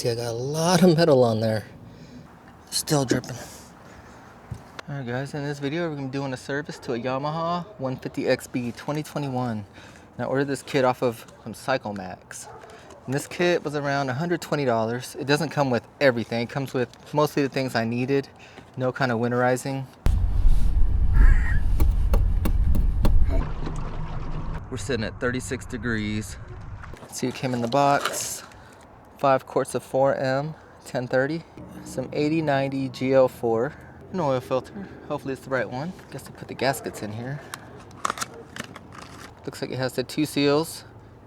see I got a lot of metal on there. Still dripping. Alright guys, in this video we're going to be doing a service to a Yamaha 150XB 2021. And I ordered this kit off of Cycle Max. And this kit was around $120. It doesn't come with everything. It comes with mostly the things I needed. No kind of winterizing. We're sitting at 36 degrees. See what came in the box. 5 quarts of 4M 1030. Some 8090 GL4. An oil filter. Hopefully it's the right one. Guess I put the gaskets in here. Looks like it has the 2 seals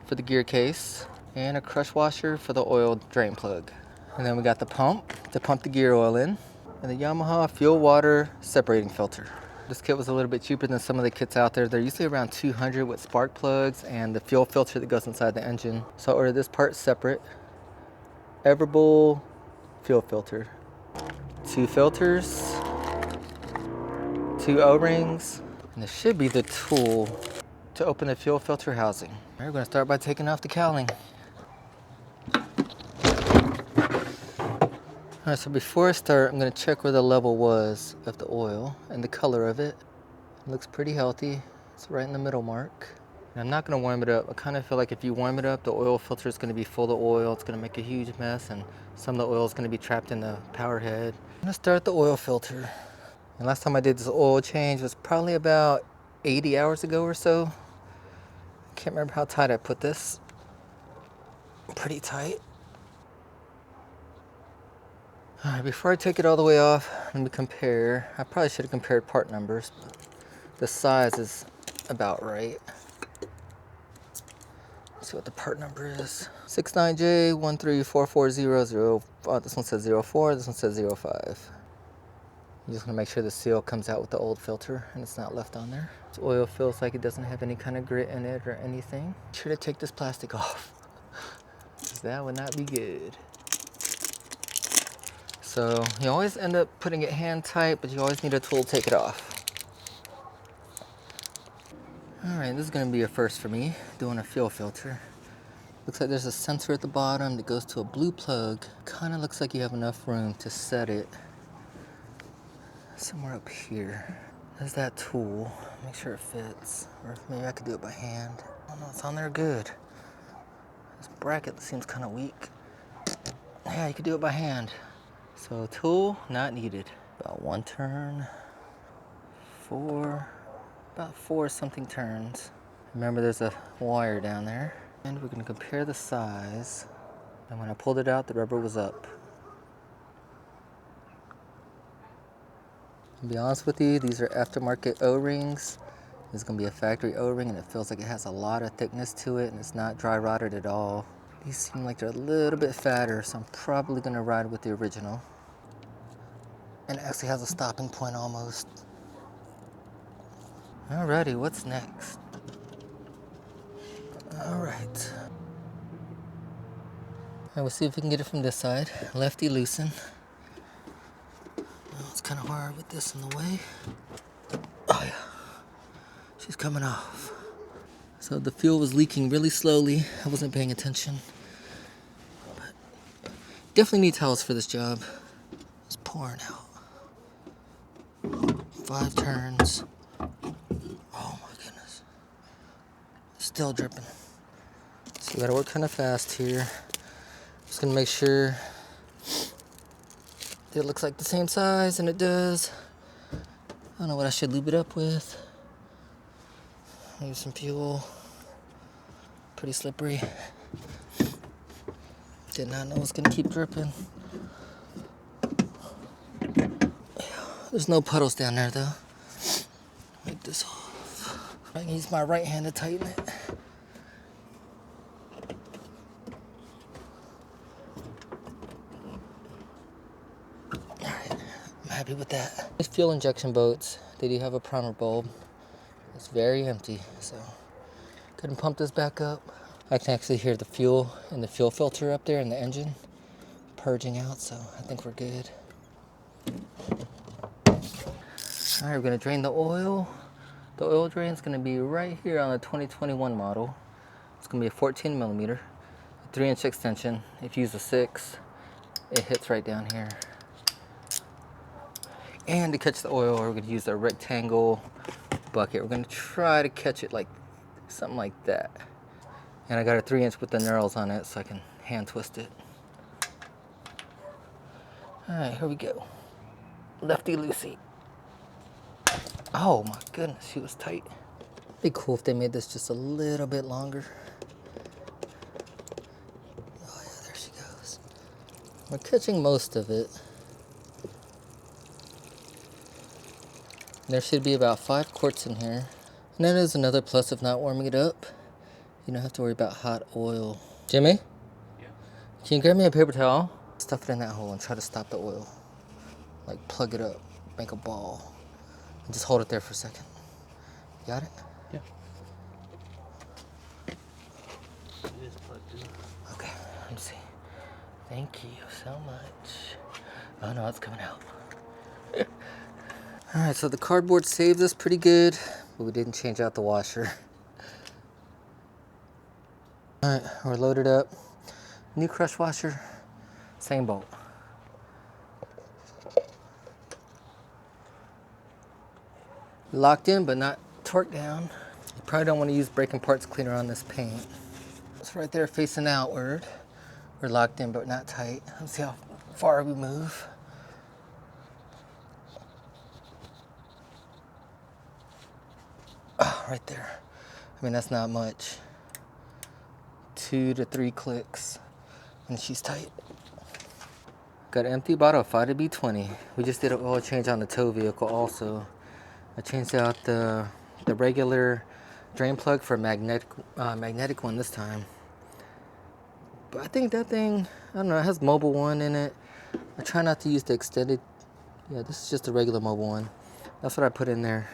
for the gear case and a crush washer for the oil drain plug. And then we got the pump to pump the gear oil in, and the Yamaha fuel water separating filter. This kit was a little bit cheaper than some of the kits out there. They're usually around $200 with spark plugs and the fuel filter that goes inside the engine. So I ordered this part separate. Everbull fuel filter. 2 filters, 2 O-rings, and this should be the tool to open the fuel filter housing. All right, we're gonna start by taking off the cowling. All right, so before I start, I'm gonna check where the level was of the oil and the color of it. It looks pretty healthy. It's right in the middle mark. And I'm not gonna warm it up. I kind of feel like if you warm it up, the oil filter is gonna be full of oil. It's gonna make a huge mess, and some of the oil is gonna be trapped in the power head. I'm gonna start the oil filter. And last time I did this oil change was probably about 80 hours ago or so. Can't remember how tight I put this. Pretty tight. All right, before I take it all the way off, let me compare. I probably should have compared part numbers, but the size is about right. Let's see what the part number is. 69J134400. Oh, this one says 04, this one says 05. You just want to make sure the seal comes out with the old filter and it's not left on there. This oil feels like it doesn't have any kind of grit in it or anything. Be sure to take this plastic off. That would not be good. So you always end up putting it hand tight, but you always need a tool to take it off. All right, this is gonna be a first for me, doing a fuel filter. Looks like there's a sensor at the bottom that goes to a blue plug. Kind of looks like you have enough room to set it somewhere up here. There's that tool. Make sure it fits. Or maybe I could do it by hand. Oh no, it's on there good. This bracket seems kind of weak. Yeah, you could do it by hand. So tool, not needed. About 1 turn. 4. About 4 something turns. Remember there's a wire down there. And we're gonna compare the size. And when I pulled it out, the rubber was up. To be honest with you, these are aftermarket O-rings. This is gonna be a factory O-ring, and it feels like it has a lot of thickness to it, and it's not dry rotted at all. These seem like they're a little bit fatter, so I'm probably gonna ride with the original. And it actually has a stopping point almost. Alrighty, what's next? Alright. We'll see if we can get it from this side. Lefty loosen. Oh, it's kind of hard with this in the way. Oh yeah, she's coming off. So the fuel was leaking really slowly. I wasn't paying attention. But definitely need towels for this job. It's pouring out. 5 turns. Oh my goodness. Still dripping. So we gotta work kind of fast here. Just gonna make sure it looks like the same size, and it does. I don't know what I should lube it up with. Maybe some fuel. Pretty slippery. Did not know it was gonna keep dripping. There's no puddles down there though. Make this off. I can use my right hand to tighten it. Alright, I'm happy with that. These fuel injection boats, they do have a primer bulb. It's very empty, so couldn't pump this back up. I can actually hear the fuel in the fuel filter up there in the engine purging out, so I think we're good. All right, we're gonna drain the oil. The oil drain is gonna be right here on the 2021 model. It's gonna be a 14 millimeter, a 3-inch extension. If you use a 6, it hits right down here. And to catch the oil, we're gonna use a rectangle bucket. We're gonna try to catch it like something like that. And I got a 3-inch with the knurls on it so I can hand twist it. All right, here we go. Lefty loosey. Oh my goodness, she was tight. Be cool if they made this just a little bit longer. Oh yeah, there she goes. We're catching most of it. There should be about 5 quarts in here. And that is another plus of not warming it up. You don't have to worry about hot oil. Jimmy? Yeah? Can you grab me a paper towel? Stuff it in that hole and try to stop the oil. Like plug it up, make a ball. And just hold it there for a second. Got it? Yeah. It is plugged in. Okay, let me see. Thank you so much. Oh no, it's coming out. All right, so the cardboard saved us pretty good, but we didn't change out the washer. All right, we're loaded up. New crush washer, same bolt. Locked in, but not torqued down. You probably don't want to use breaking parts cleaner on this paint. It's right there facing outward. We're locked in, but not tight. Let's see how far we move. Oh, right there. I mean, that's not much. 2 to 3 clicks, and she's tight. Got an empty bottle of 5-to-B20. We just did an oil change on the tow vehicle also. I changed out the regular drain plug for a magnetic one this time. But I think that thing, I don't know, it has mobile one in it. I try not to use the extended. Yeah, this is just a regular mobile one. That's what I put in there.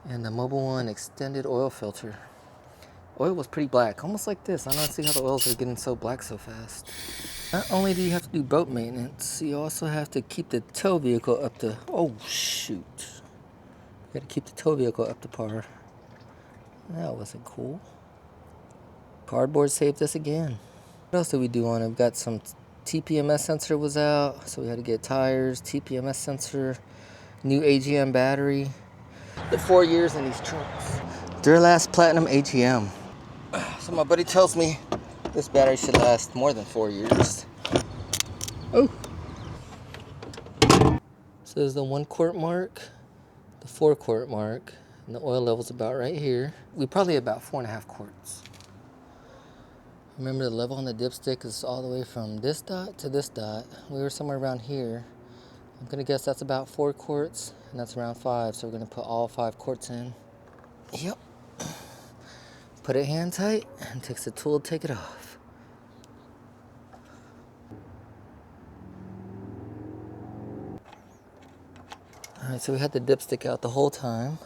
And the mobile one extended oil filter. Oil was pretty black, almost like this. I don't see how the oils are getting so black so fast. Not only do you have to do boat maintenance, you also have to keep the tow vehicle up to, oh shoot. You gotta keep the tow vehicle up to par. That wasn't cool. Cardboard saved us again. What else did we do on it? We got some TPMS sensor was out, so we had to get tires, TPMS sensor, new AGM battery. The 4 years in these trunks. Duralast Platinum AGM. So my buddy tells me this battery should last more than 4 years. Oh. So there's the 1 quart mark, the 4 quart mark, and the oil level's about right here. We probably about 4.5 quarts. Remember the level on the dipstick is all the way from this dot to this dot. We were somewhere around here. I'm gonna guess that's about 4 quarts, and that's around 5, so we're gonna put all 5 quarts in. Yep. Put it hand tight, and it takes a tool to take it off. All right, so we had the dipstick out the whole time.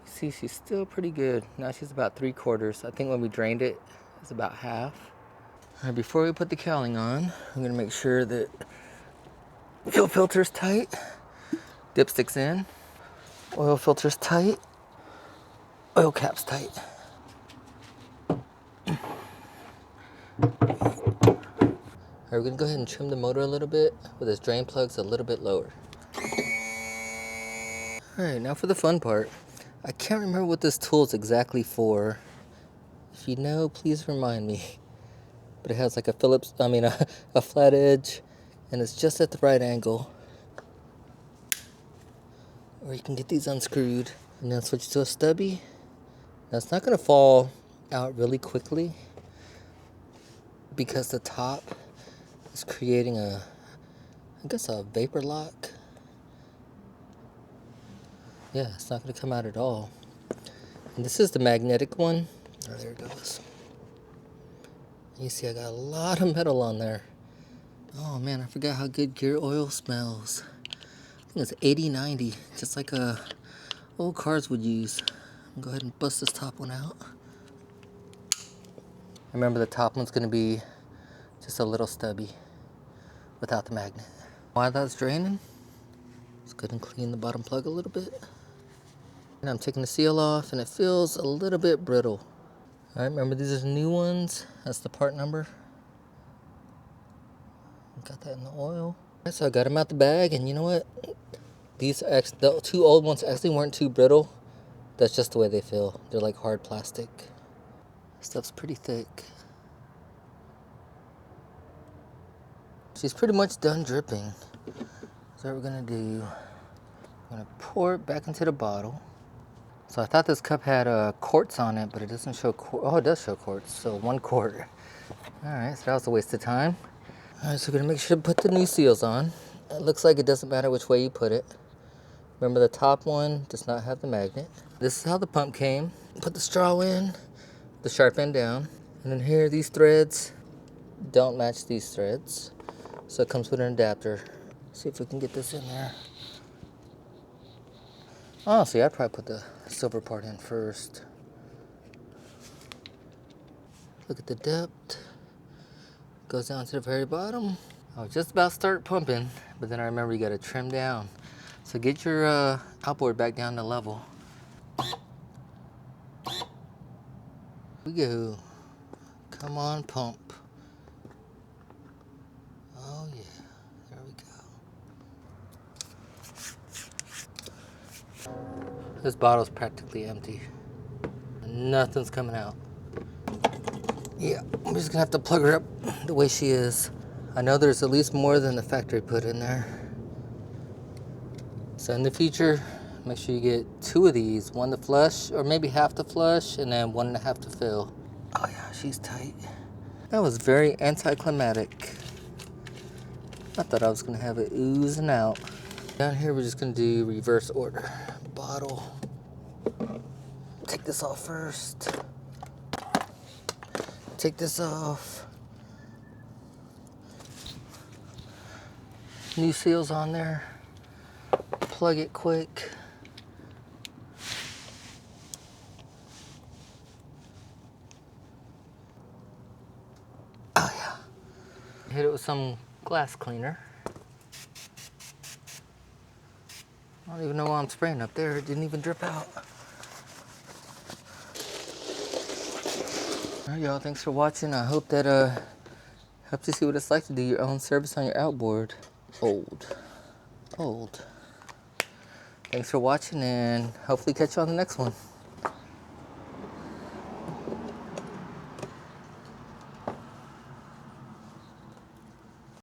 You see, she's still pretty good. Now she's about 3/4. I think when we drained it, it's about half. All right, before we put the cowling on, I'm gonna make sure that fuel filter's tight, dipstick's in, oil filter's tight, oil cap's tight. All right, we're gonna go ahead and trim the motor a little bit with this drain plug's a little bit lower. All right, now for the fun part. I can't remember what this tool is exactly for. If you know, please remind me. But it has like a a flat edge, and it's just at the right angle. Or you can get these unscrewed and then switch to a stubby. Now it's not gonna fall out really quickly because the top is creating I guess a vapor lock. Yeah, it's not gonna come out at all. And this is the magnetic one. Oh, there it goes. You see I got a lot of metal on there. Oh man, I forgot how good gear oil smells. I think it's 80-90, just like old cars would use. Go ahead and bust this top one out. Remember the top one's gonna be just a little stubby without the magnet. While that's draining, let's go ahead and clean the bottom plug a little bit. And I'm taking the seal off and it feels a little bit brittle. All right, remember these are new ones. That's the part number. Got that in the oil. So I got them out the bag, and you know what? The two old ones actually weren't too brittle. That's just the way they feel. They're like hard plastic. Stuff's pretty thick. She's pretty much done dripping. So what we're gonna do, I'm gonna pour it back into the bottle. So I thought this cup had quarts on it, but it doesn't show quarts. Oh, it does show quarts, so 1 quart. All right, so that was a waste of time. All right, so we're gonna make sure to put the new seals on. It looks like it doesn't matter which way you put it. Remember, the top one does not have the magnet. This is how the pump came. Put the straw in, the sharp end down, and then here, these threads don't match these threads. So it comes with an adapter. See if we can get this in there. Oh, see, I'd probably put the silver part in first. Look at the depth. Goes down to the very bottom. I was just about to start pumping, but then I remember you gotta trim down. So get your outboard back down to level. Here we go. Come on, pump. Oh yeah, there we go. This bottle's practically empty. Nothing's coming out. Yeah, I'm just gonna have to plug her up the way she is. I know there's at least more than the factory put in there. So in the future, make sure you get 2 of these, 1 to flush, or maybe half to flush, and then 1.5 to fill. Oh yeah, she's tight. That was very anticlimactic. I thought I was gonna have it oozing out. Down here, we're just gonna do reverse order. Bottle. Take this off first. Take this off. New seals on there. Plug it quick. Oh yeah. Hit it with some glass cleaner. I don't even know why I'm spraying up there. It didn't even drip out. All right, y'all, thanks for watching. I hope that helps you see what it's like to do your own service on your outboard. Old. Thanks for watching, and hopefully catch you on the next one.